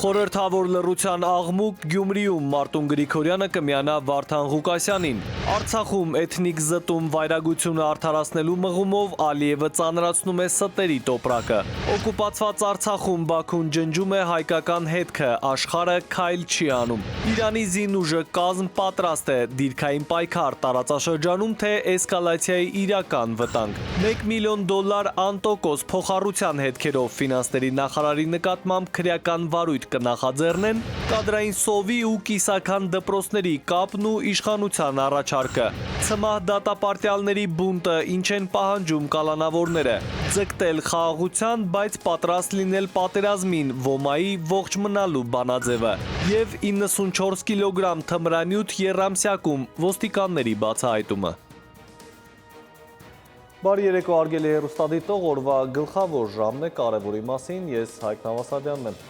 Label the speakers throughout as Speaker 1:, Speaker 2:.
Speaker 1: Խորհրդավոր լռության աղմուկ Գյումրիում Մարտուն Գրիգորյանը կմիանա Վարդան Ղուկասյանին։ Արցախում էթնիկ զտում վայրագությունը արդարացնելու մղումով Ալիևը ծանրացնում է ստերի տոպրակը։ Օկուպացված Արցախում Բաքուն ջնջում է հայկական հետքը, աշխարհը քայլ չի անում։ Իրանի զինուժը կազմ պատրաստ է դիրքային պայքար տարածաշրջանում, թե էսկալացիայի իրական վտանգ։ $1 միլիոն անտոկոս փոխառության հետքերով ֆինանսների նախարարի նկատմամբ քրեական վարույթ կնախաձեռնեն, կադրային սովի ու կիսական դպրոցների կապն ու իշխանության առաջարկը։ Ցմահ դատապարտյալների բունտը ինչ են պահանջում կալանավորները։ Ձգտել խաղաղության, բայց պատրաստ լինել պատերազմին, ոմայի ողջ մնալու բանաձևը։ Եվ 94 կիլոգրամ թմրանյութ եռամսյակում ոստիկանների բացահայտումը։ Բարի երեկո արգելի հեռուստադիտող, օրվա գլխավոր ժամն է, կարևորի մասին ես Հայկ Նավասարդյանն եմ։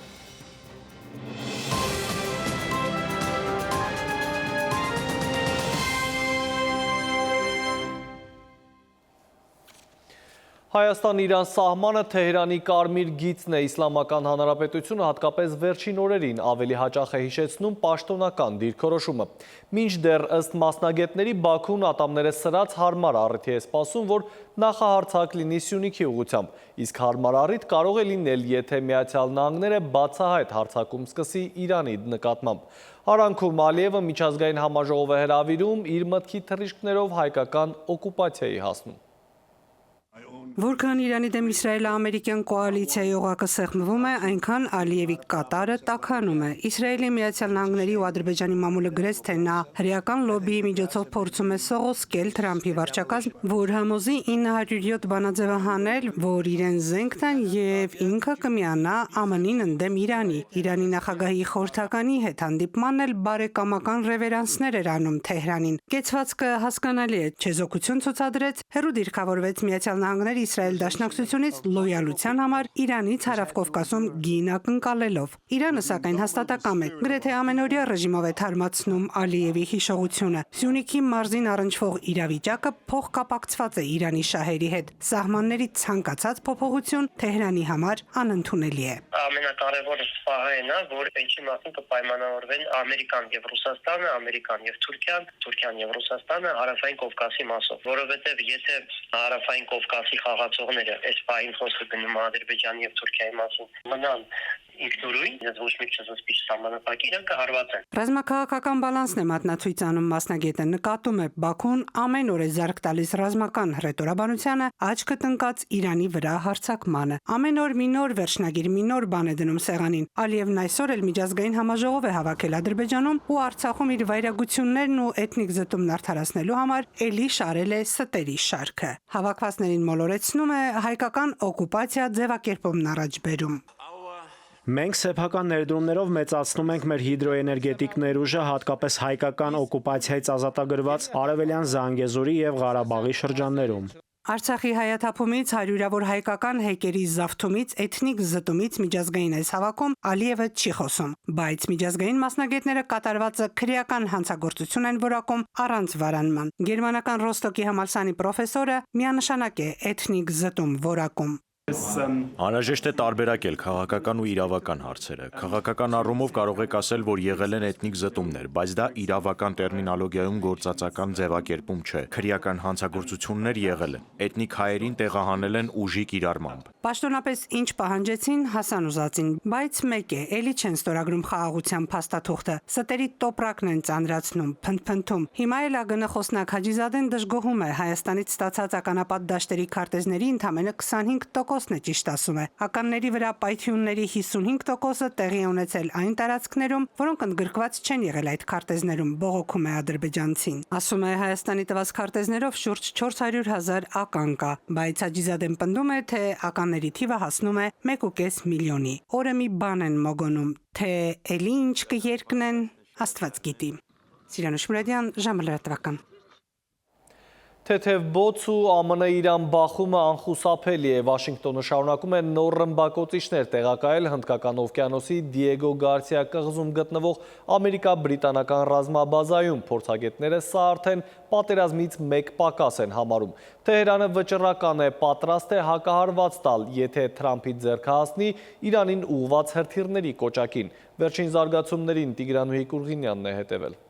Speaker 1: Հայաստան-Իրան սահմանը Թեհրանի կարմիր գիծն է, Իսլամական Հանրապետությունը հատկապես վերջին օրերին ավելի հաճախ է հիշեցնում պաշտոնական դիրքորոշումը։ Մինչդեռ ըստ մասնագետների Բաքուն ատամները սրած հարմար առիթի է սպասում, որ նախահարձակ լինի Սյունիքի ուղղությամբ, իսկ հարմար առիթ կարող է լինել, եթե Միացյալ Նահանգները բացահայտ հարձակում սկսի Իրանի նկատմամբ։ Արանքում Ալիևը միջազգային համաժողով է հրավիրում, իր մտքի թռիչքներով հայկական օկուպացիայի հասնում։
Speaker 2: Որքան Իրանի դեմ Իսրայելա-ամերիկյան կոալիցիայի օղակը սեղմվում է, այնքան Ալիևի կատարը տաքանում է։ Իսրայելի Միացյալ Նահանգների ու Ադրբեջանի մամուլը գրեց, թե նա հրեական լոբբիի միջոցով փորձում է սողոսկել Թրամփի վարչակազմ, որ համոզի 907 բանաձևը հանել, որ իրեն զենք տան եւ ինքը կմիանա ԱՄՆ-ին ընդդեմ Իրանի։ Իրանի նախագահի խորհրդականի հետ հանդիպմանն էլ բարեկամական ռևերանսներ էր անում Թեհրանին։ Կեցվածքը հասկանալի է, չեզոքություն ցուցադրեց, հերու դիրքավորվեց Միացյալ Նահանգների Իսրայել դաշնակցությունից լոյալության համար Իրանից Հարավկովկասում գին ակնկալելով։ Իրանը սակայն հաստատակամ է, գրեթե ամենօրյա ռեժիմով է թարմացնում Ալիևի հիշողությունը։ Սյունիքի մարզին առնչվող իրավիճակը փոխկապակցված է Իրանի շահերի հետ։ Սահմանների ցանկացած փոփոխություն Թեհրանի համար անընդունելի է։
Speaker 3: Ամենակարևոր պահը նա, որ ինչի մասին կպայմանավորվեն Ամերիկան եւ Ռուսաստանը, Ամերիկան եւ Թուրքիան եւ Ռուսաստանը Հարավային Կովկասի մասով, որովհետեւ եթե Հարավային Կովկասի խաղացողները այս պահին խոսքը գնում Ադրբեջանի եւ Թուրքիայի մասին մնան ինքնուրույն, ես ոչ մի չզսպիչ սահմանապակի իրանք կհարվածեն։
Speaker 2: Ռազմաքաղաքական բալանսն է մատնացույց անում մասնագետը, նկատում է Բաքուն ամեն օր է զարկ տալիս ռազմական հռետորաբանությանը, աչքը տնկած Իրանի վրա հարձակմանը։ Ամեն օր մի նոր վերջնագիր, մի նոր բան է դնում սեղանին։ Ալիևն այսօր էլ միջազգային համաժողով է հավաքել Ադրբեջանում ու Արցախում իր վայրագություններն ու էթնիկ զտումն արդարացնելու համար էլի շարել է ստերի շարքը։ Հավաքվածներին մոլորեցնում է հայկական օկուպացիա ձևակերպումն առաջ բերում։
Speaker 4: Մենք սեփական ներդրումներով մեծացնում ենք մեր հիդրոէներգետիկ ներուժը, հատկապես հայկական օկուպացիայից ազատագրված Արևելյան Զանգեզուրի եւ Ղարաբաղի շրջաններում։
Speaker 2: Արցախի հայաթափումից, հարյուրավոր հայկական հեկերի զավթումից, էթնիկ զտումից միջազգային այս հավաքում Ալիևը չի խոսում, բայց միջազգային մասնագետները կատարվածը քրեական հանցագործություն են որակում առանց վարանման։ Գերմանական Ռոստոկի համալսարանի պրոֆեսորը միանշանակ է էթնիկ զտում որակում։
Speaker 5: Անհրաժեշտ է տարբերակել քաղաքական ու իրավական հարցերը։ Քաղաքական առումով կարող եք ասել, որ եղել են էթնիկ զտումներ, բայց դա իրավական տերմինոլոգիայում գործածական ձևակերպում չէ։ Քրեական հանցագործություններ եղել են։ Էթնիկ հայերին տեղահանել են ուժի կիրառմամբ։
Speaker 2: Պաշտոնապես ինչ պահանջեցին Հասան Ուզածին, բայց մեկ է, էլի չեն ստորագրում խաղաղության փաստաթուղթը։ Ստերի տոպրակն են ծանրացնում, փնթփնթում։ Հիմա էլ ԱԳՆ խոսնակ Հաջիզադեն դժգոհում է Հայաստանից ստացած ականապատ դաշտերի քարտեզների ընդամենը 25% է ճիշտ ասում է։ Ականների վրա պայթյունների 55%-ը տեղի է ունեցել այն տարածքներում, որոնք ընդգրկված չեն եղել այդ քարտեզներում, բողոքում է ադրբեջանցին։ Ասում է Հայաստանի տված քարտեզներով շուրջ 400,000 ական կա, բայց Հաջիզադեն պնդում է, թե ականների թիվը հասնում է 1.5 միլիոնի։ Օրը մի բան են մոգոնում, թե էլի ինչ կերկնեն, Աստված գիտի։ Սիրանուշ Մուրադյան, ժամը լրատվական։
Speaker 1: Թեթև բոց ու ԱՄՆ-Իրան բախումը անխուսափելի է, Վաշինգտոնը շարունակում է նոր ռմբակոծիչներ տեղակայել Հնդկական օվկիանոսի Դիեգո Գարսիա կղզում գտնվող ամերիկա-բրիտանական ռազմաբազայում, փորձագետները սա արդեն պատերազմից մեկ պակաս են համարում։ Թեհրանը վճռական է, պատրաստ է հակահարված տալ, եթե Թրամփի ձեռքը հասնի Իրանին ուղղված հրթիռների կոճակին։ Վերջին զարգացումներին Տիգրանուհի Կուրղինյանն է հետևել։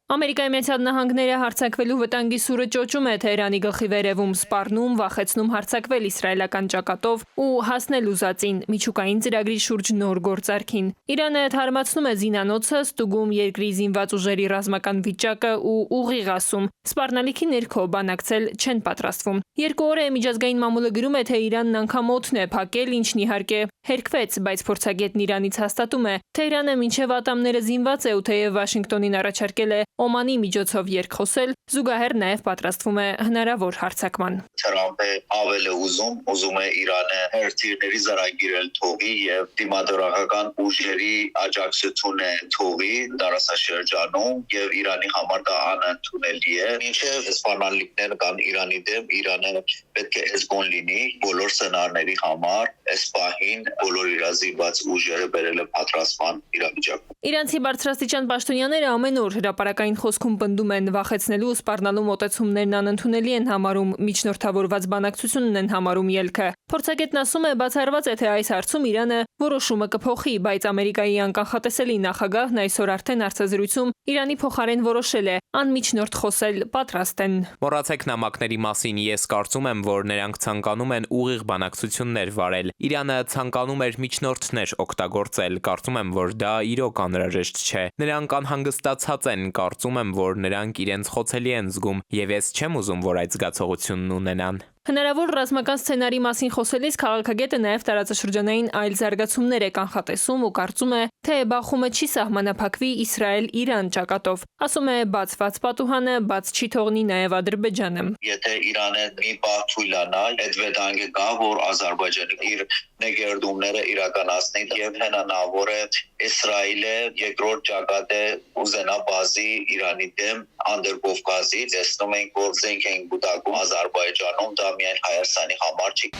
Speaker 6: Ամերիկայի Միացյալ Նահանգները հարձակվելու վտանգի սուրը ճոճում է Թեհրանի գլխի վերևում, սպառնում, վախեցնում հարձակվել իսրայելական ճակատով ու հասնել ուզածին միջուկային ծրագրի շուրջ նոր գործարքին։ Իրանը թարմացնում է զինանոցը, ստուգում երկրի զինված ուժերի ռազմական վիճակը ու ուղիղ ասում, սպառնալիքի ներքո բանակցել չեն պատրաստվում։ Երկու օր է միջազգային մամուլը գրում է, թե Իրանն անգամ օդն է փակել, ինչն իհարկե հերքվեց, բայց փորձագետն Իրանից հաստատում է, Թեհրանը մինչև ատամները զինված է ու թեև Վաշինգտոնին առաջարկել է Օմանի միջոցով երկխոսել, զուգահեռ նաև պատրաստվում է հնարավոր հարձակման։
Speaker 7: Թրամփը ավել է ուզում է Իրանը հրթիռների զարագիրել թողի եւ դիմադրողական ուժերի աջակցությունը թողի դարաշրջանում եւ Իրանի համար դա անընդունելի է։ Մինչեւ սպառնալիքներ կան Իրանի դեմ, Իրանը պետք է զգոն լինի բոլոր սցենարների համար, այսպահին բոլոր իրազինված ուժերը բերել է պատրաստման իրավիճակում։
Speaker 6: Իրանցի բարձրաստիճան պաշտոնյաները ամեն օր հրապարակային խոսքում պնդում են, վախեցնելու ու սպառնալու մոտեցումներն անընդունելի են համարում, միջնորդավորված բանակցությունն են համարում ելքը։ Փորձագետն ասում է, բացառված է, թե այս հարցում Իրանը որոշումը կփոխի, բայց Ամերիկայի անկանխատեսելի նախագահն այսօր արդեն հարցազրույցում Իրանի փոխարեն որոշել է անմիջնորդ խոսել, պատրաստ են։
Speaker 8: Մոռացեք նամակների մասին, ես կարծում եմ, որ նրանք ցանկանում են ուղիղ բանակցություններ վարել։ Իրանը ցանկանում էր միջնորդներ օգտագործել, կարծում եմ, որ դա իրոք անհրաժեշտ չէ։ Նրանք անհանգստացած են, կարծում եմ, որ նրանք իրենց խոցելի են զգում, եւ ես չեմ ուզում, որ այդ զգացողությունն ունենան։
Speaker 6: Հնարավոր ռազմական սցենարի մասին խոսելիս քաղաքագետը նաև տարածաշրջանային այլ զարգացումներ է կանխատեսում ու կարծում է, թե բախումը չի սահմանափակվի Իսրայել-Իրան ճակատով։ Ասում է, բացված պատուհանը բաց չի թողնի նաև Ադրբեջանը։
Speaker 7: Եթե Իրանը մի բախ թույլանա, այդ վտանգը կա, որ Ադրբեջանը իր նեգերդումները իրականացնի եւ հնարավոր է Իսրայելը երկրորդ ճակատը ուզենա բազի Իրանի դեմ Անդրկովկասի, տեսնում ենք, որ զենք են գուտակում Ադրբեջանում, դա միայն Հայաստանի համար չի։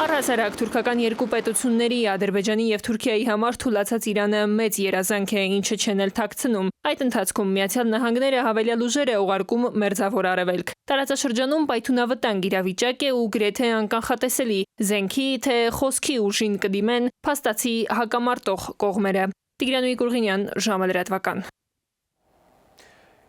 Speaker 6: Առհասարակ թուրքական երկու պետությունների Ադրբեջանի եւ Թուրքիայի համար թուլացած Իրանը մեծ երազանք է, ինչը չեն էլ թաքցնում։ Այդ ընթացքում Միացյալ Նահանգները հավելյալ ուժեր է ուղարկում Մերձավոր Արևելք։ Տարածաշրջանում պայթունավտանգ իրավիճակ է ու գրեթե անկանխատեսելի։ Զենքի թե խոսքի ուժին կդիմեն փաստացի հակամարտող կողմերը։ Տիգրանուհի Կուրղինյան, ժամը լրատվական։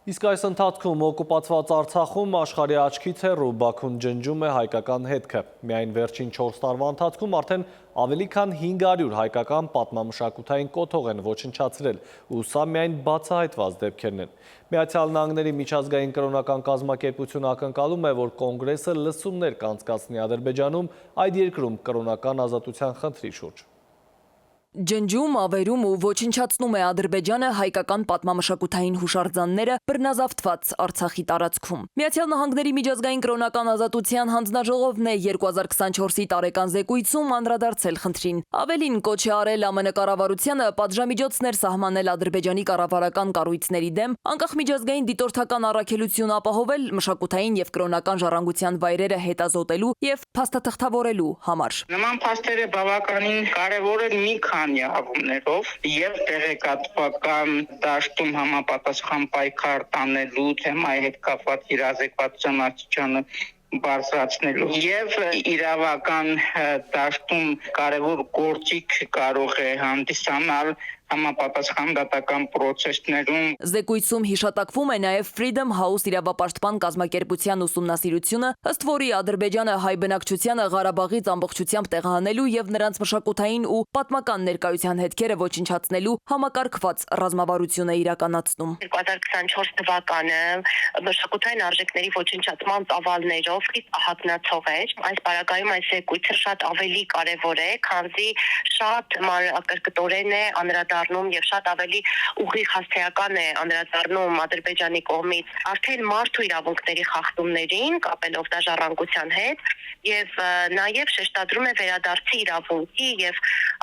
Speaker 1: Իսկ այս ընթացքում օկուպացված Արցախում աշխարհի աչքից հեռու Բաքուն ջնջում է հայկական հետքը։ Միայն վերջին 4 տարվա ընթացքում արդեն ավելի քան 500 հայկական պատմամշակութային կոթող են ոչնչացրել, ու սա միայն բացահայտված դեպքերն են։ Միացյալ Նահանգների միջազգային կրոնական կազմակերպությունը ակնկալում է, որ կոնգրեսը լսումներ կանցկացնի Ադրբեջանում այդ երկրում կրոնական ազատության խնդրի շուրջ։
Speaker 9: Ջնջում, ավերում ու ոչնչացնում է Ադրբեջանը հայկական պատմամշակութային հուշարձանները բռնազավթված Արցախի տարածքում։ Միացյալ Նահանգների միջազգային կրոնական ազատության հանձնաժողովն է 2024-ի տարեկան զեկույցում անդրադարձել խնդրին։ Ավելին կոչ է արել ԱՄՆ կառավարությանը պատժամիջոցներ սահմանել Ադրբեջանի կառավարական կառույցների դեմ, անկախ միջազգային դիտորդական առաքելություն ապահովել մշակութային եւ կրոնական ժառանգության վայրերը հետազոտելու եւ փաստաթղթավորելու համար։
Speaker 10: Նման փաստերը բավականին կարևոր են մի Յավումներով եւ տեղեկատվական դաշտում համապատասխան պայքար տանելու թեմայի հետ կապված իրազեկվածության աստիճանը բարձրացնելու եւ իրավական դաշտում կարևոր գործիք կարող է հանդիսանալ համապատասխան դատական պրոցեսներում։
Speaker 9: Զեկույցում հիշատակվում է նաև Freedom House իրավապաշտպան կազմակերպության ուսումնասիրությունը, ըստ որի Ադրբեջանը հայ բնակչությանը Ղարաբաղից ամբողջությամբ տեղահանելու եւ նրանց մշակութային ու պատմական ներկայության հետքերը ոչնչացնելու համակարգված ռազմավարություն է իրականացնում։
Speaker 3: 2024 թվականը մշակութային արժեքների ոչնչացման ծավալներով խիստ ահագնացող էր։ Այս պարագայում այս զեկույցը շատ ավելի կարևոր է, քանզի շատ ակրկտորեն է անդրադառնում եւ շատ ավելի ուղիղ հասարակական է անդրադառնում Ադրբեջանի կողմից արդեն մարդու իրավունքների խախտումներին կապելով դաժառանգության հետ եւ նաեւ շեշտադրում է վերադարձի իրավունքի եւ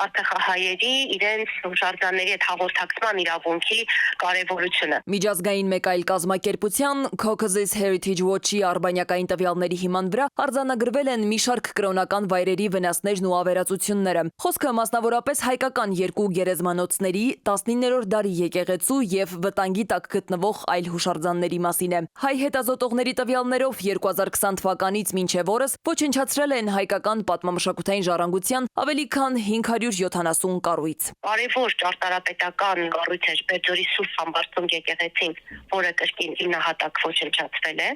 Speaker 3: արտախահայերի իրենց հուշարձանների հետ հաղորդակցման իրավունքի կարեւորությունը։
Speaker 9: Միջազգային մեկ այլ կազմակերպության Caucasus Heritage Watch-ի արբանյակային տվյալների հիման վրա արձանագրվել են մի շարք կրոնական վայրերի վնասներն ու ավերածությունները։ Խոսքը մասնավորապես հայկական երկու գերեզմանոցների, 19-րդ դարի եկեղեցու եւ վտանգի տակ գտնվող այլ հուշարձանների մասին է։ Հայ հետազոտողների տվյալներով 2020 թվականից մինչև օրս ոչնչացրել են հայկական պատմամշակութային ժառանգության ավելի քան 570 կառույց։
Speaker 3: Կարևոր ճարտարապետական կառույց էր Բերձորի Սուրբ Համբարձում եկեղեցին, որը կրկին հիմնահատակ ոչնչացվել է։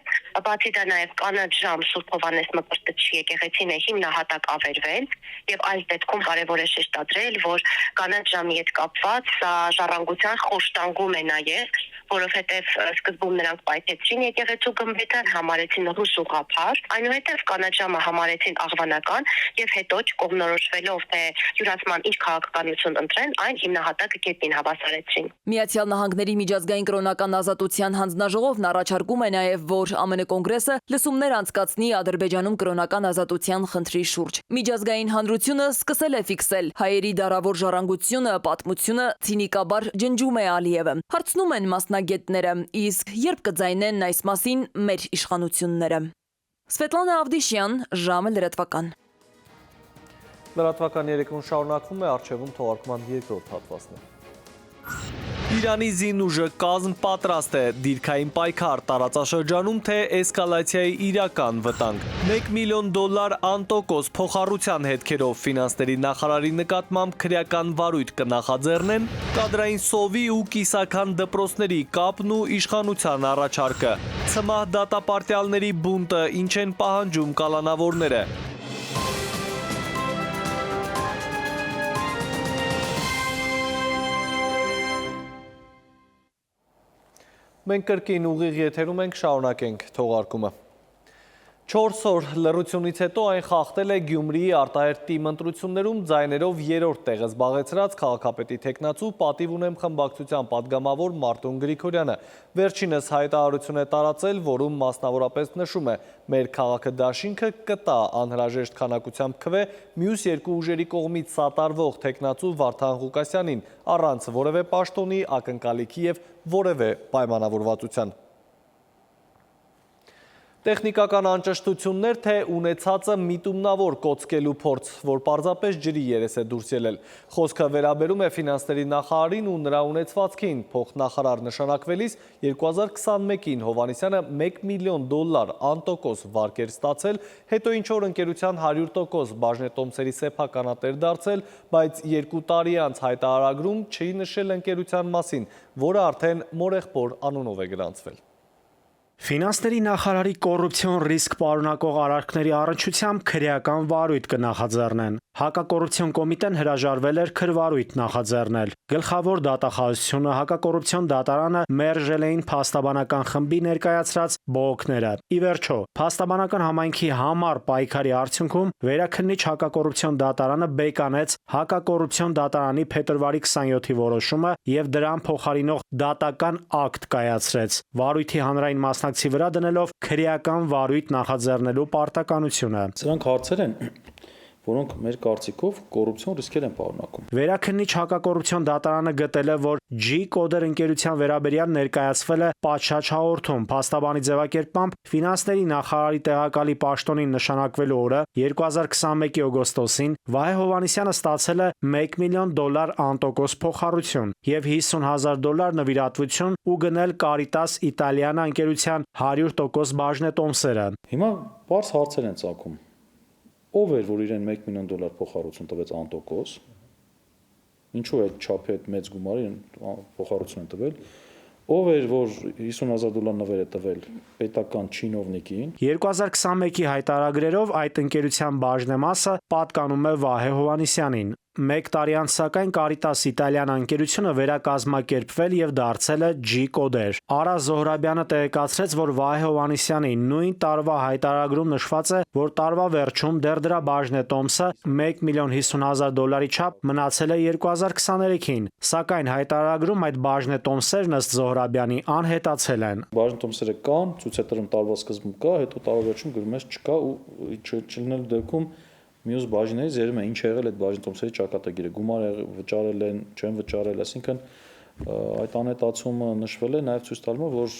Speaker 3: Բացի դա նաև Կանաչ ժամ Սուրբ Հովհաննես Մկրտչի եկեղեցին է հիմնահատակ ավերվել եւ այս դեպքում կարևոր է շեշտադրել, որ Կանաչ ժամի հետ կապված ժառանգության խոշտանգում է նաև, որովհետև սկզբում նրանք պայթեցրին եկեղեցու գմբեթը, համարեցին ռուս ուղղափառ, այնուհետև Կանաչ ժամը համարեցին աղվանական եւ հետո կողմնորոշվելով թե յուրացման ինչ քաղաքականություն ընտրեն, այն հիմնահատակը կետին հավասարեցին։
Speaker 9: Միացյալ Նահանգների միջազգային կրոնական ազատության հանձնաժողովն առաջարկում է նաև, որ ԱՄՆ կոնգրեսը լսումներ անցկացնի Ադրբեջանում կրոնական ազատության խնդրի շուրջ։ Միջազգային հանրությունը սկսել է ֆիքսել հայերի դարավոր ժառանգությունը, պատմությունը, ցինիկաբար ջնջում է Ալիևը։ Հարցնում են մասնագետները, իսկ երբ կձայնեն այս մասին մեր իշխանությունները։ Սվետլանա Ավդիշյան, ժամը լրատվական։
Speaker 1: Լրատվական երեկոն շարունակվում է, առջևում թողարկման երկրորդ հատվածն է։ Իրանի զինուժը կազմ պատրաստ է դիրքային պայքար տարածաշրջանում, թե էսկալացիայի իրական վտանգ։ $1 միլիոն անտոկոս փոխառության հետքերով ֆինանսների նախարարի նկատմամբ քրեական վարույթ կնախաձեռնեն, կադրային սովի ու կիսական դպրոցների կապն ու իշխանության առաջարկը։ Ցմահ դատապարտյալների բունտը ինչ են պահանջում կալանավորները։ Մենք կրկին ուղիղ եթերում ենք, շարունակենք թողարկումը։ 4 օր լռությունից հետո այն խախտել է Գյումրիի արտահերթ թիմ ընտրություններում ձայներով 3-րդ տեղը զբաղեցրած քաղաքապետի թեկնածու պատիվ ունեմ խմբակցության падգամավոր Մարտուն Գրիգորյանը։ Վերջինս հայտարարություն է տարածել, որում մասնավորապես նշում է. մեր քաղաքը դաշինքը կտա անհրաժեշտ քանակությամբ քվե մյուս երկու ուժերի կողմից սատարվող թեկնածու Վարդան Ղուկասյանին առանց որևէ պաշտոնի, ակնկալիքի եւ որևէ պայմանավորվածության։ Տեխնիկական անճշտություններ, թե ունեցածը միտումնավոր կոծկելու փորձ, որ պարզապես ջրի երես է դուրս ելել։ Խոսքը վերաբերում է ֆինանսների նախարարին ու նրա ունեցվածքին։ Փոխնախարար նշանակվելիս 2021-ին Հովհաննիսյանը $1 միլիոն անտոկոս վարկ էր ստացել, հետո ինչ որ ընկերության 100% բաժնետոմսերի սեփականատեր դարձել, բայց 2 տարի անց հայտարարագրում չի նշել ընկերության մասին, որը արդեն մորեղբոր անունով է գրանցվել։
Speaker 4: Ֆինանսների նախարարի կոռուպցիոն ռիսկ պարունակող արարքների առնչությամբ քրեական վարույթ կնախաձեռնեն։ Հակակոռուպցիոն կոմիտեն հրաժարվել էր քրվարույթ նախաձեռնել։ Գլխավոր դատախազությունը հակակոռուպցիոն դատարանը մերժել էին փաստաբանական խմբի ներկայացրած բողոքները։ Ի վերջո, փաստաբանական համայնքի համար պայքարի արդյունքում վերաքննիչ հակակոռուպցիոն դատարանը բեկանեց հակակոռուպցիոն դատարանի փետրվարի 27-ի որոշումը եւ դրան փոխարինող դատական ակտ կայացրեց։ Վարույթի հանրային մասնակցի վրա դնելով քրեական վարույթ նախաձեռնելու պարտականությունը։
Speaker 11: Սրանք հարցեր են, որոնք մեր կարծիքով կոռուպցիոն ռիսկեր են պարունակում։
Speaker 4: Վերաքննիչ հակակոռուպցիոն դատարանը գտել է, որ G-Coder ընկերության վերաբերյալ ներկայացվել է պատշաճ հաղորդում։ Փաստաբանի ձևակերպմամբ ֆինանսների նախարարի տեղակալի պաշտոնին նշանակվելու օրը 2021-ի օգոստոսին Վահե Հովհաննիսյանը ստացել է $1 միլիոն անտոկոս փոխառություն եւ $50,000 նվիրատվություն ու գնել Caritas Italiana ընկերության 100% բաժնետոմսերը։
Speaker 11: Հիմա բարձ հարցեր են ծագում։ Ով էր, որ իրեն $1 միլիոն փոխառություն տվեց անտոկոս, ինչու է չափի այդ մեծ գումարի փոխառություն են տվել, ով էր, որ $50,000 նվեր է տվել պետական չինովնիկին։
Speaker 4: 2021-ի հայտարարագրերով այդ ընկերության բաժնեմասը պատկանում է Վահե Հովհաննիսյանին։ 1 տարի անց սակայն Caritas Italian ընկերությունը վերակազմակերպվել եւ դարձել է G-կոդեր։ Արա Զոհրաբյանը տեղեկացրեց, որ Վահե Հովհաննիսյանի նույն տարվա հայտարարագրում նշված է, որ տարվա վերջում դեռ դրա բաժնետոմսը $1,50,000 չափ մնացել է 2023-ին, սակայն հայտարարագրում այդ բաժնետոմսերն ըստ Զոհրաբյանի անհետացել են։
Speaker 11: Բաժնետոմսերը կան, ցուցետրում տարվա սկզբում կա, հետո տարվա վերջում գրում ես չկա ու չլինելու դեպքում մյուս բաժիններից երևում է ինչ է եղել այդ բաժնետոմսերի ճակատագիրը, գումար վճարել են, չեն վճարել, այսինքն այդ անհետացումը նշվել է, նաև ցույց տալու որ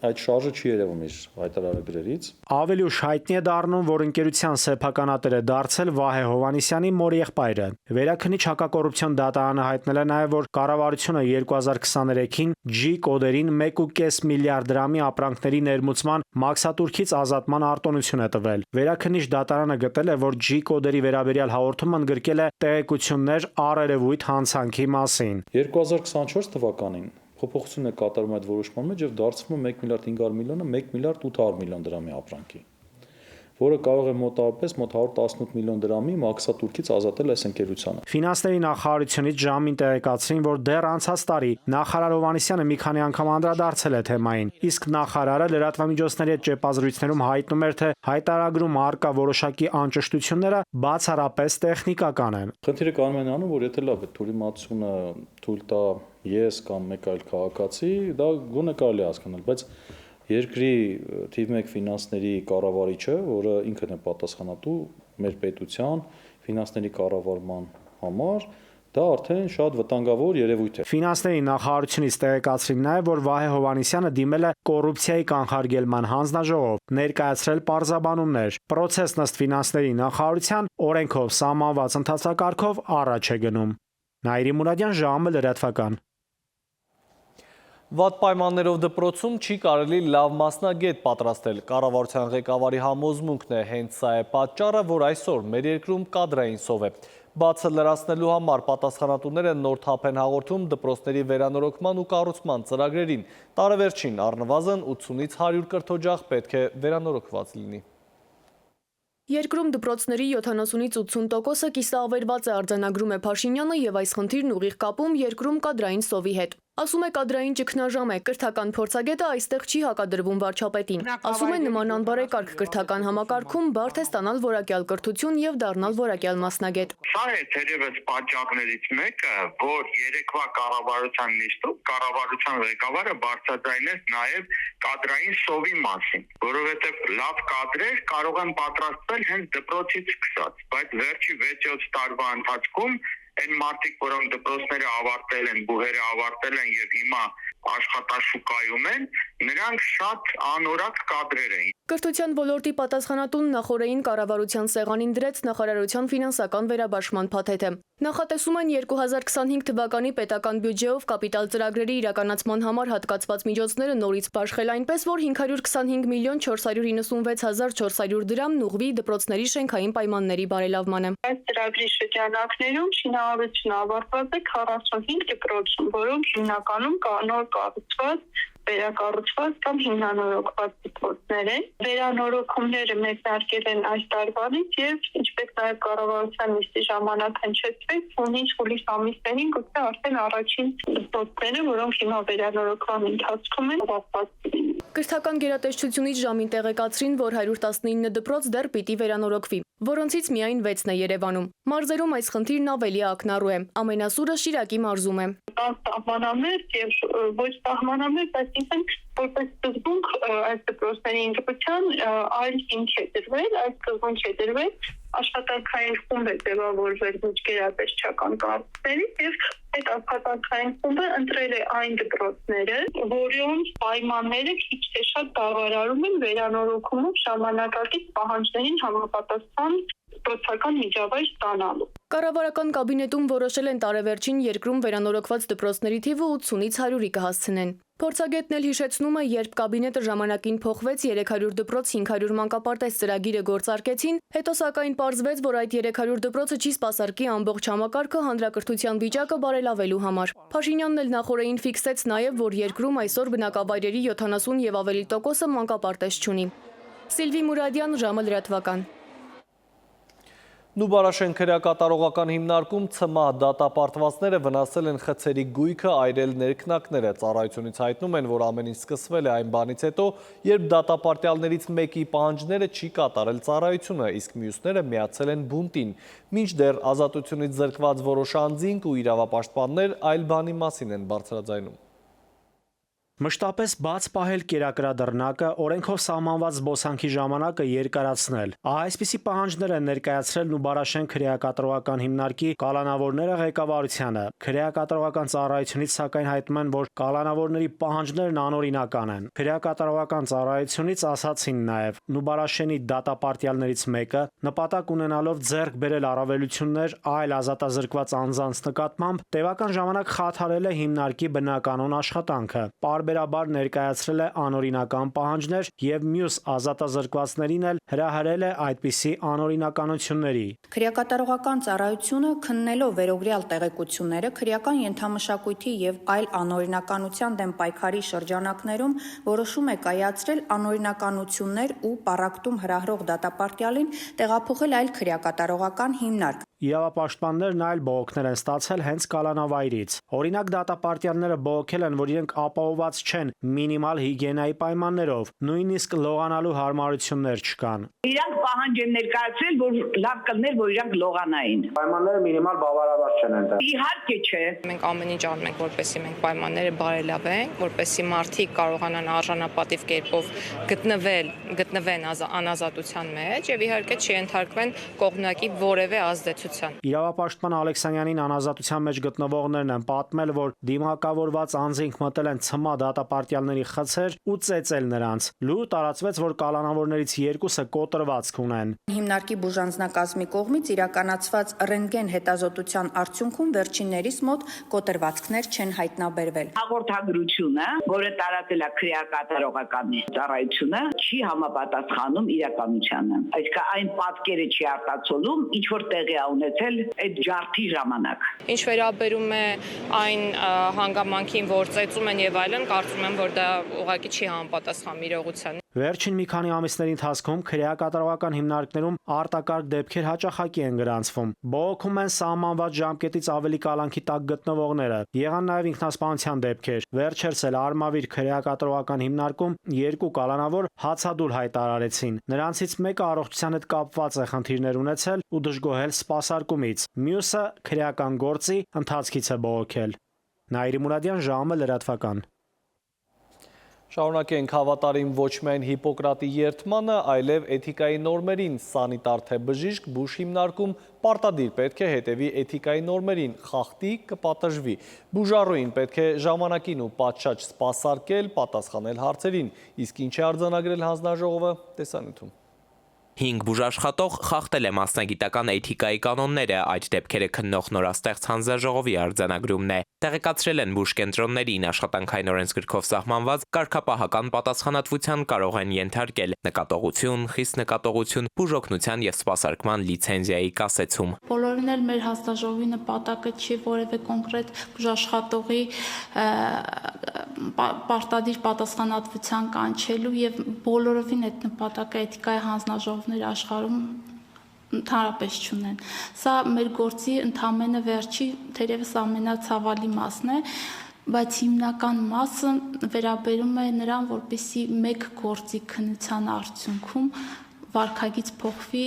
Speaker 11: այդ շարժը չի երևում իր հայտարարագրերից։ Ավելի ուշ հայտնի է դառնում, որ ընկերության սեփականատեր է դարձել Վահե Հովհաննիսյանի մոր եղբայրը։ Վերաքննիչ հակակոռուպցիոն դատարանը հայտնել է նաև, որ կառավարությունը 2023-ին G-կոդերին 1.5 միլիարդ դրամի ապրանքների ներմուծման մաքսատուրքից ազատման արտոնություն է տվել։ Վերաքննիչ դատարանը գտել է, որ G-կոդերի վերաբերյալ հաղորդումը ընդգրկել է տեղեկություններ առերևույթ հանցանքի մասին։ 2024 թվականին փոփոխություն է կատարում այդ որոշման մեջ եւ դարձվում է 1 միլիարդ 500 միլիոնը 1 միլիարդ 800 միլիոն դրամի ապրանքի, որը կարող է մոտավորապես մոտ 118 միլիոն դրամի մաքսատուրքից ազատել այս ընկերությանը։ Ֆինանսների նախարարությունից ժամին տեղեկացրին, որ դեռ անցած տարի նախարար Հովհաննիսյանը մի քանի անգամ անդրադարձել է թեմային, իսկ նախարարը լրատվամիջոցների հետ ճեպազրույցներում հայտնում էր, թե հայտարարագրում առկա որոշակի անճշտությունները բացառապես տեխնիկական են։ Խնդիրը կանում են անում, որ եթե լավ է թույլտվությունը թույլ տա ես կամ մեկ այլ քաղաքացի, դա գոնե կարելի է հասկանալ, բայց երկրի թիվ 1 ֆինանսների կառավարիչը, որը ինքն է պատասխանատու մեր պետության ֆինանսների կառավարման համար, դա արդեն շատ վտանգավոր երևույթ է։ Ֆինանսների նախարարությունից տեղեկացրին նաև, որ Վահե Հովհաննիսյանը դիմել է կոռուպցիայի կանխարգելման հանձնաժողով, ներկայացրել պարզաբանումներ։ Պրոցեսն ըստ ֆինանսների նախարարության օրենքով սահմանված ընթացակարգով առաջ է գնում։ Նայիրի Մուրադյան, ժամը լրատվական։
Speaker 1: Վատ պայմաններով դպրոցում չի կարելի լավ մասնագետ պատրաստել։ Կառավարության ղեկավարի համոզմունքն է, հենց սա է պատճառը, որ այսօր մեր երկրում կադրային սով է։ Բացը լրացնելու համար պատասխանատուները նոր թափ են հաղորդում դպրոցների վերանորոգման ու կառուցման ծրագրերին։ Տարեվերջին առնվազն 80-ից 100 կրթօջախ պետք է վերանորոգված լինի։
Speaker 6: Երկրում դպրոցների 70-ից 80%-ը կիսավերված է արձանագրում է Փաշինյանը եւ այս խնդիրն ուղիղ կապում երկրում կադրային սովի հետ։ Ասում է կադրային ճգնաժամ է, կրթական փորձագետը այստեղ չի հակադրվում վարչապետին։ Ասում է նման անբարեկարգ կրթական համակարգում բարդ է ստանալ որակյալ կրթություն եւ դառնալ որակյալ մասնագետ։
Speaker 10: Սա է թերևս պատճառներից մեկը, որ երեկվա կառավարության նիստում կառավարության ղեկավարը բարձրաձայնեց նաեւ կադրային սովի մասին, որովհետեւ լավ կադրեր կարող են պատրաստվել հենց դպրոցից սկսած, բայց վերջի 6-7 տարվա ընթացքում այն մարդիկ, որոնք դպրոցները ավարտել են, բուհերը ավարտել են եւ հիմա աշխատաշուկայում են, նրանք շատ անորակ կադրեր են։
Speaker 6: Կրթության ոլորտի պատասխանատուն նախորդային կառավարության սեղանին դրեց նախարարության ֆինանսական վերաբաշխման փաթեթը։ Նախատեսում են 2025 թվականի պետական բյուջեով կապիտալ ծրագրերի իրականացման համար հատկացված միջոցները նորից բաշխել այնպես, որ 525 միլիոն 496 հազար 400 դրամն ուղղվի դպրոցների շենքային պայմանների բարելավմանը։
Speaker 12: Այս ծրագրի շրջանակներում շինարարությունը ավարտված է 45 դպրոցում, որոնք հիմնականում նոր կառուցված վերակառուցված կամ հիմնանորոգված դպրոցներ են։ Վերանորոգումները մեկնարկել են այս տարվանից եւ ինչպես նաեւ կառավարության նիստի ժամանակ հնչեցվեց, հունիս-հուլիս ամիսներին գուցե արդեն առաջին դպրոցները, որոնք հիմա վերանորոգման ընթացքում են, ավարտված լինեն։
Speaker 6: Կրթական գերատեսչությունից ժամին տեղեկացրին, որ 119 դպրոց դեռ պիտի վերանորոգվի, որոնցից միայն 6-ն է Երևանում։ Մարզերում այս խնդիրն ավելի ակնառու է։ Ամենասուրը Շիրակի մարզում է։
Speaker 12: Սահմանամերձ եւ ոչ սահմանամերձ, այսինքն որպես սկզբունք այս դպրոցների ինտեգրացիան այլ հիմք է դրվել, այս սկզբունք է դրվել աշխատանքային խումբ է ձևավորվել ոչ գերատեսչական կառույցներից եւ այդ աշխատանքային խումբը ընտրել է այն դպրոցները, որոնց պայմանները քիչ թե շատ բավարարում են վերանորոգումով ժամանակակից պահանջներին համապատասխան դպրոցական միջավայր ստանալու։
Speaker 6: Կառավարական կաբինետում որոշել են տարեվերջին երկրում վերանորոգված դպրոցների թիվը 80-ից 100-ի կհասցնեն։ Փորձագետն էլ հիշեցնում է, երբ կաբինետը ժամանակին փոխվեց 300 դպրոց 500 մանկապարտեզ ծրագիրը գործարկեցին, հետո սակայն պարզվեց, որ այդ 300 դպրոցը չի սպասարկի ամբողջ համակարգը հանրակրթության վիճակը բարելավելու համար։ Փաշինյանն էլ նախորդին ֆիքսեց նաև, որ երկրում այսօր բնակավայրերի 70 եւ ավելի տոկոսը մանկապարտեզ չունի։ Սիլվի Մուրադյան, ժամը լրատվական։
Speaker 1: Նուբարաշեն քրեակատարողական հիմնարկում ՑՄԱ դատապարտվածները վնասել են խցերի գույքը այրել ներքնակները։ Ծառայությունից հայտնում են, որ ամեն ինչ սկսվել է այն բանից հետո, երբ դատապարտյալներից մեկի պահանջները չի կատարել ծառայությունը, իսկ մյուսները միացել են բունտին։ Մինչդեռ ազատությունից զրկված որոշ անձինք ու իրավապաշտպաններ այլ բանի մասին են բարձրաձայնում։
Speaker 4: Մշտապես բաց պահել կերակրադռնակը, օրենքով սահմանված զբոսանքի ժամանակը երկարացնել։ Այսպիսի պահանջներ են ներկայացրել Նուբարաշեն քրեակատարողական հիմնարկի կալանավորները ղեկավարությանը։ Քրեակատարողական ծառայությունից սակայն հայտնում են, որ կալանավորների պահանջներն անօրինական են։ Քրեակատարողական ծառայությունից ասացին նաև, Նուբարաշենի դատապարտյալներից մեկը նպատակ ունենալով ձեռք բերել առավելություններ այլ ազատազրկված անձանց նկատմամբ, տևական ժամանակ խաթարել է հիմնարկի բնականոն աշխատանքը։ Բարբերաբար ներկայացրել է անօրինական պահանջներ եւ մյուս ազատազրկվածներին էլ հրահրել է այդպիսի անօրինականությունների։
Speaker 13: Քրեակատարողական ծառայությունը քննելով վերօրյալ տեղեկությունները քրեական ենթամշակույթի եւ այլ անօրինականության դեմ պայքարի շրջանակներում որոշում է կայացրել անօրինականություններ ու պառակտում հրահրող դատապարտյալին տեղափոխել այլ քրեակատարողական հիմնարկ։
Speaker 4: Իրավապաշտպաններն այլ բողոքներ են ստացել հենց կալանավայրից։ Օրինակ դատապարտյալները բողոքել են, որ իրենք ապահովված չեն մինիմալ հիգիենայի պայմաններով, նույնիսկ լողանալու հարմարություններ չկան։
Speaker 14: Իրանք պահանջ են ներկայացրել, որ լավ կլներ, որ իրանք լողանային։
Speaker 4: Պայմանները մինիմալ բավարարված չեն այնտեղ։
Speaker 14: Իհարկե չէ։
Speaker 15: Մենք ամեն ինչ անում ենք, որպեսզի մենք պայմանները բարելավենք, որպեսզի մարդիկ կարողանան արժանապատիվ կերպով գտնվեն անազատության մեջ եւ իհարկե չենթարկվեն կողմնակի որևէ ազդեցության։
Speaker 4: Իրավապաշտպան Ալեքսանյանին անազատության մեջ գտնվողներն են պատմել, որ դիմակավորված անձինք մտել են ՑՄԱ դատապարտյալների խցեր ու ծեծել նրանց։ Լու տարածվեց, որ կալանավորներից երկուսը կոտրվածք ունեն։
Speaker 13: Հիմնարկի բուժանձնակազմի կողմից իրականացված ռենտգեն հետազոտության արդյունքում վերջիններիս մոտ կոտրվածքներ չեն հայտնաբերվել։
Speaker 14: Հաղորդագրությունը, որը տարածել է քրեակատարողական ծառայությունը, չի համապատասխանում իրականությանը։ Այսինքն այն պատկերը չի արտացոլում, ինչ որ տեղի է ունեցել այդ ջարդի ժամանակ։
Speaker 15: Ինչ վերաբերում է այն հանգամանքին, որ ծեծում են եւ այլն, կարծում եմ, որ դա ուղղակի չի համապատասխանում իրողությանը։
Speaker 4: Վերջին մի քանի ամիսների ընթացքում քրեակատարողական հիմնարկներում արտակարգ դեպքեր հաճախակի են գրանցվում։ Բողոքում են սահմանված ժամկետից ավելի կալանքի տակ գտնվողները։ Եղան նաև ինքնասպանության դեպքեր։ Վերջերս էլ Արմավիր քրեակատարողական հիմնարկում երկու կալանավոր հացադուլ հայտարարեցին։ Նրանցից մեկը առողջության հետ կապված է խնդիրներ ունեցել ու դժգոհել սպասարկումից։ Մյուսը քրեական գործի ընթացքից է բողոքել։ Նաիրի Մուրադյան, ժամը լրատվական։
Speaker 1: Շարունակենք հավատարիմ ոչ միայն Հիպոկրատի երդմանը, այլև էթիկայի նորմերին սանիտար թե բժիշկ բուժ հիմնարկում պարտադիր պետք է հետևի էթիկայի նորմերին, խախտի կպատժվի։ Բուժառուին պետք է ժամանակին ու պատշաճ սպասարկել, պատասխանել հարցերին, իսկ ինչ է արձանագրել հանձնաժողովը, տեսանյութում։
Speaker 8: 5 բուժաշխատող խախտել է մասնագիտական էթիկայի կանոնները, այդ դեպքերը քննող նորաստեղծ հանձնաժողովի արձանագրումն է։ Տեղեկացրել են բուժկենտրոններին աշխատանքային օրենսգրքով սահմանված կարգապահական պատասխանատվության կարող են ենթարկել նկատողություն, խիստ նկատողություն, բուժօգնության եւ սպասարկման լիցենզիայի կասեցում։
Speaker 16: Բոլորին էլ մեր հանձնաժողովի նպատակը չի որևէ կոնկրետ բուժաշխատողի պարտադիր պատասխանատվության կանչելու եւ բոլորովին այդ նպատակը էթիկայի հանձնաժողովներ աշխարհում ընդհանրապես չունեն։ Սա մեր գործի ընդամենը վերջի, թերևս ամենացավալի մասն է, բայց հիմնական մասը վերաբերում է նրան, որպեսզի մեկ գործի քննության արդյունքում վարքագիծ փոխվի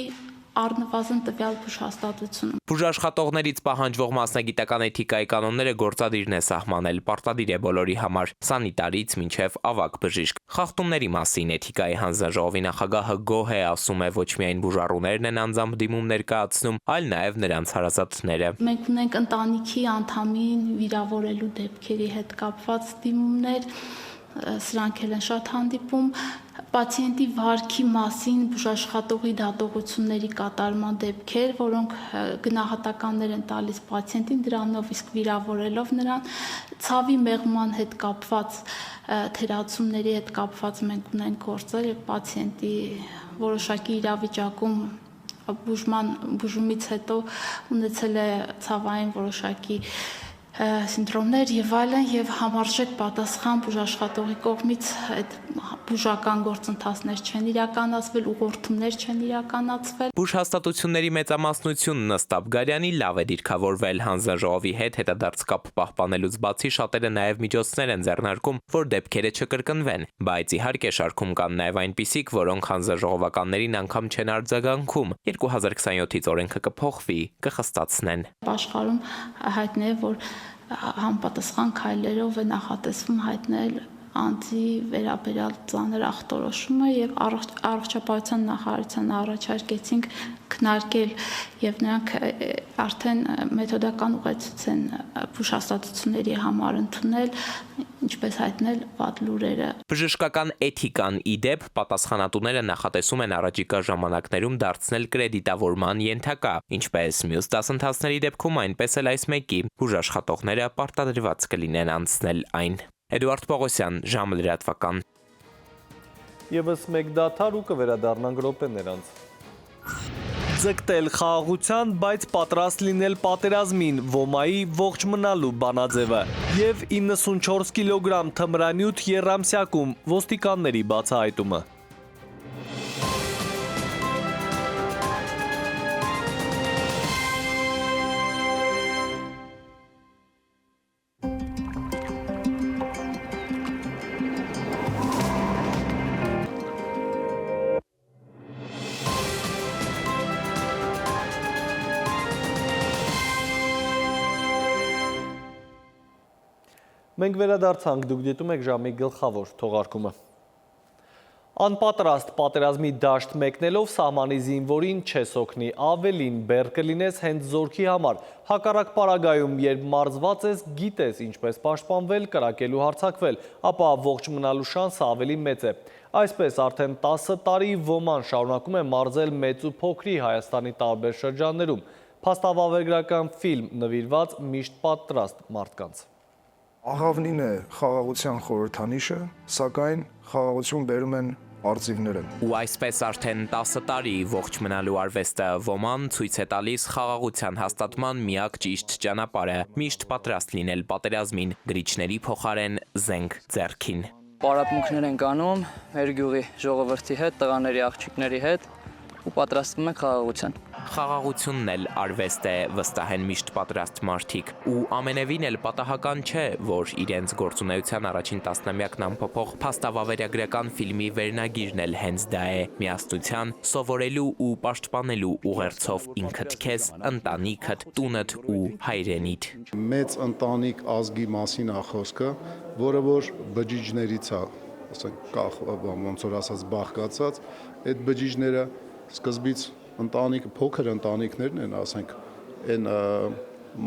Speaker 16: առնվազն տվյալ բուժհաստատությունում։
Speaker 8: Բուժաշխատողներից պահանջվող մասնագիտական էթիկայի կանոնները գործադիրն է սահմանել, պարտադիր է բոլորի համար, սանիտարից մինչև ավագ բժիշկ։ Խախտումների մասին էթիկայի հանձնաժողովի նախագահը գոհ է, ասում է, ոչ միայն բուժառուներն են անձամբ դիմում ներկայացնում, այլ նաև նրանց հարազատները։
Speaker 16: Մենք ունենք ընտանիքի անդամին վիրավորելու դեպքերի հետ կապված դիմումներ, սրանք էլ են շատ հանդիպում, պացիենտի վարքի մասին բուժաշխատողի դատողությունների կատարման դեպքեր, որոնք գնահատականներ են տալիս պացիենտին, դրանով իսկ վիրավորելով նրան, ցավի մեղման հետ կապված թերացումների հետ կապված մենք ունենք գործել եւ պացիենտի որոշակի իրավիճակում բուժումից հետո ունեցել է ցավային որոշակի սինդրոմներ եւ այլն եւ համարժեք պատասխան բուժաշխատողի կողմից այդ բուժական գործընթացներ չեն իրականացվել, ուղղորդումներ չեն իրականացվել։
Speaker 8: Բուժհաստատությունների մեծամասնությունն ըստ Աբգարյանի լավ է դիրքավորվել հանձնաժողովի հետ հետադարձ կապ պահպանելուց բացի շատերը նաեւ միջոցներ են ձեռնարկում, որ դեպքերը չկրկնվեն, բայց իհարկե շարքում կան նաեւ այնպիսիք, որոնք հանձնաժողովականներին անգամ չեն արձագանքում։ 2027-ից օրենքը կփոխվի, կխստացնեն։
Speaker 16: Աշխարհում հայտնի է, որ համապատասխան քայլերով է նախատեսվում հայտնել անձի վերաբերյալ ծանր ախտորոշումը եւ առողջապահության նախարարության առաջարկեցինք քննարկել եւ նրանք արդեն մեթոդական ուղեցույց են բուժհաստատությունների համար ընդունել, ինչպես հայտնել վատ լուրերը։
Speaker 8: Բժշկական էթիկան իդեպ պատասխանատուները նախատեսում են առաջիկա ժամանակներում դարձնել կրեդիտավորման ենթակա, ինչպես մյուս դասընթացների դեպքում, այնպես էլ այս մեկի բուժաշխատողները պարտադրված կլինեն անցնել այն։ Էդուարդ Պողոսյան, ժամը լրատվական։
Speaker 1: Եվս մեկ դադար ու կվերադառնանք րոպեներ անց։ Ձգտել խաղաղության, բայց պատրաստ լինել պատերազմին, Ոմայի ողջ մնալու բանաձևը եւ 94 կիլոգրամ թմրանյութ Եռամսյակում ոստիկանների բացահայտումը։ Մենք վերադարձանք, դուք դիտում եք ժամի գլխավոր թողարկումը։ Անպատրաստ պատերազմի դաշտ մեկնելով սահմանի զինվորին չես օգնի, ավելին բեռ կլինես հենց զորքի համար։ Հակառակ պարագայում, երբ մարզված ես, գիտես ինչպես պաշտպանվել, կրակել ու հարձակվել, ապա ողջ մնալու շանսը ավելի մեծ է։ Այսպես արդեն 10 տարի Ոման շարունակում է մարզել մեծ ու փոքրի Հայաստանի տարբեր շրջաններում։ Փաստավավերագրական ֆիլմ նվիրված միշտ պատրաստ մարդկանց։
Speaker 17: Աղավնին է խաղաղության խորհրդանիշը, սակայն խաղաղություն բերում են արծիվները։
Speaker 8: Ու այսպես արդեն 10 տարի ողջ մնալու արվեստը Ոման ցույց է տալիս խաղաղության հաստատման միակ ճիշտ ճանապարհը՝ միշտ պատրաստ լինել պատերազմին, գրիչների փոխարեն զենք ձեռքին։
Speaker 18: Պարապմունքներ ենք անում մեր գյուղի ժողովրդի հետ, տղաների աղջիկների հետ ու պատրաստվում ենք խաղաղության։
Speaker 8: Խաղաղությունն էլ արվեստ է, վստահ են միշտ պատրաստ մարդիկ, ու ամենևին էլ պատահական չէ, որ իրենց գործունեության առաջին տասնամյակն ամփոփող փաստավավերագրական ֆիլմի վերնագիրն էլ հենց դա է՝ միասնության, սովորելու ու պաշտպանելու ուղերձով ինքդ քեզ, ընտանիքդ, տունդ ու հայրենիդ։
Speaker 19: Մեծ ընտանիք ազգի մասին է խոսքը, որը որ բջիջներից է, ասենք, ոնց որ ասած բաղկացած, այդ բջիջները սկզբից ընտանիքը, փոքր ընտանիքներն են, ասենք, այն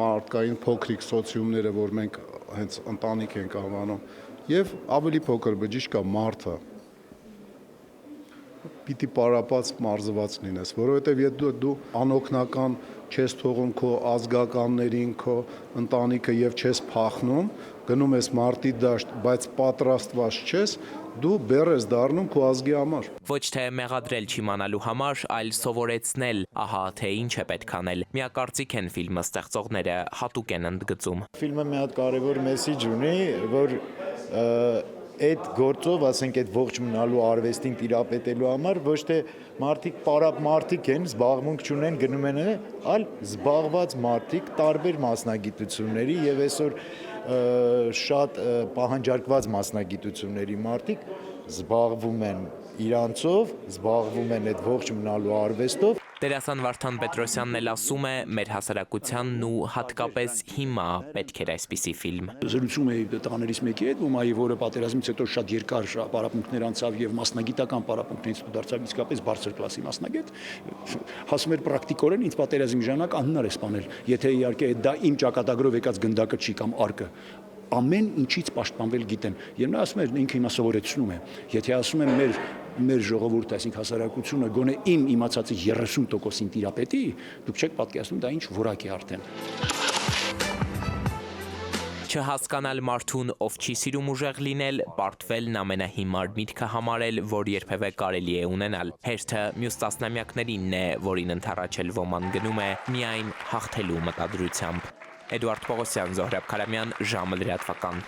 Speaker 19: մարդկային փոքրիկ սոցիումները, որ մենք հենց ընտանիք ենք անվանում, եւ ավելի փոքր բջիջ կա մարդը։ Պիտի պարապած մարզված լինես, որովհետեւ եթե դու անօգնական չես թողում քո ազգականներին, քո ընտանիքը եւ չես փախնում, գնում ես մարտի դաշտ, բայց պատրաստված չես, դու բեռ ես դառնում քո ազգի համար։
Speaker 8: Ոչ թե մեղադրել չիմանալու համար, այլ սովորեցնել, ահա թե ինչ է պետք անել։ Միակարծիք են ֆիլմը ստեղծողները, հատուկ են ընդգծում։
Speaker 20: Ֆիլմը մի հատ կարևոր մեսիջ ունի, որ այդ գործով, ասենք, այդ ողջ մնալու արվեստին տիրապետելու համար ոչ թե մարդիկ պարապ մարդիկ են, զբաղմունք չունեն, գնում են, այլ զբաղված մարդիկ տարբեր մասնագիտությունների եւ այսօր շատ պահանջարկված մասնագիտությունների մարդիկ զբաղվում են իրանցով, զբաղվում են այդ ողջ մնալու արվեստով։
Speaker 8: Դերասան Վարդան Պետրոսյանն էլ ասում է, մեր հասարակությանն ու հատկապես հիմա պետք էր այսպիսի ֆիլմ։
Speaker 21: Զրուցում էի տղաներից մեկի հետ, ում որը պատերազմից հետո շատ երկար պարապմունքներ անցավ եւ մասնագիտական պարապմունքներից դարձավ իսկապես բարձր կլասի մասնագետ, ասում էր պրակտիկորեն ինձ պատերազմի ժամանակ անհնար է սպանել, եթե իհարկե դա իմ ճակատագրով եկած գնդակը չի կամ արկը։ Ամեն ինչից պաշտպանվել գիտեն։ Եվ նա ասում է, ինքը հիմա սովորեցնում է։ Եթե ասում եմ մեր ժողովուրդը, այսինքն հասարակությունը գոնե իմ իմացածի 30%-ին տիրապետի, դուք չեք պատկերացնում դա ինչ որակ է արդեն։
Speaker 8: Չհասկանալ մարդուն, ով չի սիրում ուժեղ լինել, պարտվելն ամենահիմար միտքը համարել, որ երբևէ կարելի է ունենալ։ Հերթը մյուս տասնամյակներինն է, որին ընդառաջ Ոման գնում է միայն հաղթելու մտադրությամբ։ Էդուարդ Պողոսյան, Զոհրաբ Քարամյան, ժամը լրատվական։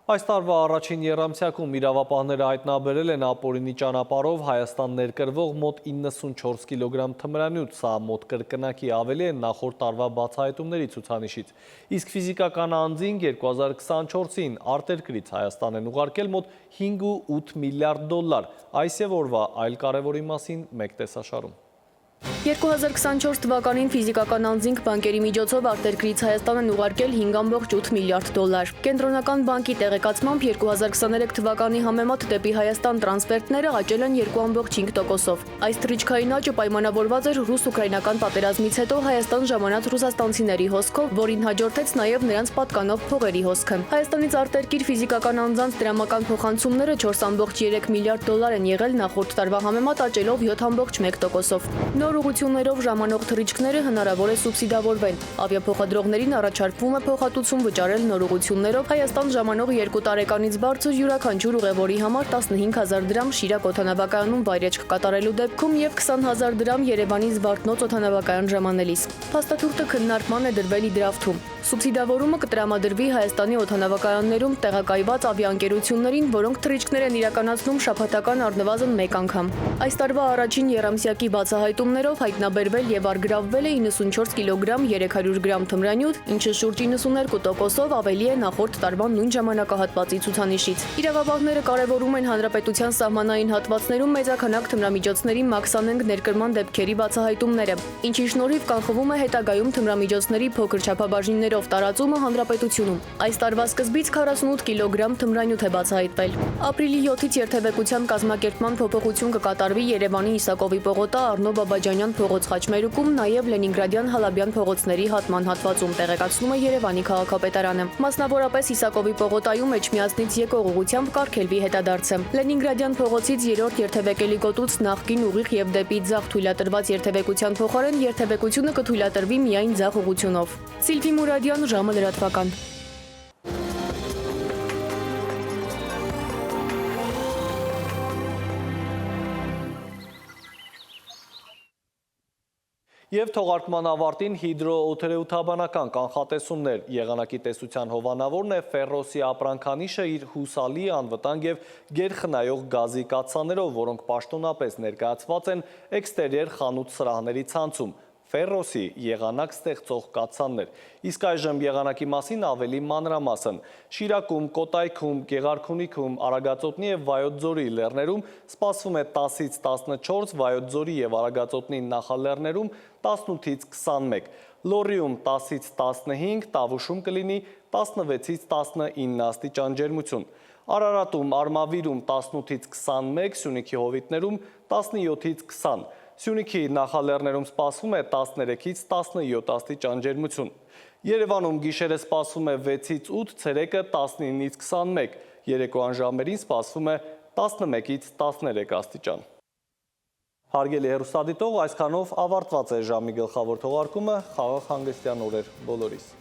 Speaker 1: Այս տարվա առաջին եռամսյակում իրավապահները հայտնաբերել են ապօրինի ճանապարհով Հայաստան ներկրվող մոտ 94 կիլոգրամ թմրանյութ, սա մոտ կրկնակի ավելի է նախորդ տարվա բացահայտումների ցուցանիշից։ Իսկ ֆիզիկական անձին 2024-ին արտերկրից Հայաստան են ուղարկել մոտ 5.8 միլիարդ դոլար։ Այս եւ օրվա այլ կարևորի մասին մեկ տեսաշարում։
Speaker 6: 2024 թվականին ֆիզիկական անձինք բանկերի միջոցով արտերկրից Հայաստան են ուղարկել 5.8 միլիարդ դոլար։ Կենտրոնական բանկի տեղեկացմամբ 2023 թվականի համեմատ դեպի Հայաստան տրանսֆերտները աճել են 2.5%-ով։ Այս թռիչքային աճը պայմանավորված էր ռուս-ուկրաինական պատերազմից հետո Հայաստան ժամանած ռուսաստանցիների հոսքով, որին հաջորդեց նաև նրանց պատկանող փողերի հոսքը։ Հայաստանից արտերկիր ֆիզիկական անձանց դրամական փոխանցումները 4.3 միլիարդ դոլար են եղել նախորդ տարվա համեմատ աճելով 7.1%-ով։ Նոր ուղղություններով ժամանող թռիչքները հնարավոր է սուբսիդավորվեն։ Ավիափոխադրողներին առաջարկվում է փոխհատուցում վճարել նոր ուղղություններով Հայաստան ժամանող 2 տարեկանից բարձր յուրաքանչյուր ուղևորի համար 15,000 դրամ Շիրակ օդանավակայանում վայրեջք կատարելու դեպքում եւ 20,000 դրամ Երևանից Զվարթնոց օդանավակայան ժամանելիս։ Փաստաթուղթը քննարկման է դրվել Իդրավթում։ Սուբսիդավորումը կտրամադրվի Հայաստանի օդանավակայաններում տեղակայված ավիաընկերություններին, որոնք թռիչքներ են իրականացնում շաբաթական առնվազն 1 անգամ։ Այս տարվա առաջին եռամսյակի բացահայտումներով հայտնաբերվել եւ արգրավվել է 94 կիլոգրամ 300 գրամ թմրանյութ, ինչը շուրջ 92%-ով ավելի է նախորդ տարվա նույն ժամանակահատվածի ցուցանիշից։ Իրավապահները կարևորում են հանրապետության սահմանային հատվածներում մեծաքանակ թմրամիջոցների մաքսանենգ ներկրման դեպքերի բացահայտումները, ինչի շնորհիվ կանխվում է հետագայում թմրամիջոցների փոքր չափաբաժիններով տարածումը հանրապետությունում։ Այս տարվա սկզբից 48 կիլոգրամ թմրանյութ է բացահայտվել։ Ապրիլի 7-ից երթևեկության կազմակերպման փոփոխություն կկատարվի Երևանի Իսակովի պողոտա, Առնո Բաբաջանյան փողոց Խաչմերուկում, նաև Լենինգրադյան Հալաբյան փողոցների հատման հատվածում, տեղեկացնում է Երևանի քաղաքապետարանը։ Մասնավորապես Իսակովի պողոտայում Էջմիածնից եկող ուղղությամբ կարգելվի հետադարձը։ Լենինգրադյան փողոցից 3-րդ երթևեկելի գոտուց նախկին ուղիղ եւ դեպի ձախ թույլատրված երթևեկության փոխարեն երթևեկությունը կթույլատրվի միայն ձախ ուղղությունով։ Սիլվի Մուրադյան, ժամը լրատվական։
Speaker 1: Եվ թողարկման ավարտին հիդրոօթերեութաբանական կանխատեսումներ։ Եղանակի տեսության հովանավորն է Ֆերրոսի ապրանքանիշը իր հուսալի, անվտանգ եւ գերխնայող գազի կաթսաներով, որոնք պաշտոնապես ներկայացված են էքստերիեր խանութ սրահների ցանցում։ Ֆերրոսի եղանակ ստեղծող կաթսաններ։ Իսկ այժմ եղանակի մասին ավելի մանրամասն։ Շիրակում, Կոտայքում, Գեղարքունիքում, Արագածոտնի եւ Վայոց ձորի լեռներում սպասվում է 10-ից 14, Վայոց ձորի եւ Արագածոտնի նախալեռներում 18-ից 21, Լոռիում 10-ից 15, Տավուշում կլինի 16-ից 19 աստիճան ջերմություն։ Արարատում, Արմավիրում 18-ից 21, Սյունիքի Հովիտներում 17-ից 20, Սյունիքի նախալեռներում սպասվում է 13-ից 17 աստիճան ջերմություն։ Երևանում գիշերը սպասվում է 6-ից 8, ցերեկը 19-ից 21, երեկոյան ժամերին սպասվում է 11-ից 13 աստիճան։ Հարգելի հեռուստադիտող, այսքանով ավարտված է ժամի գլխավոր թողարկումը, խաղաղ հանգստյան օրեր բոլորիս։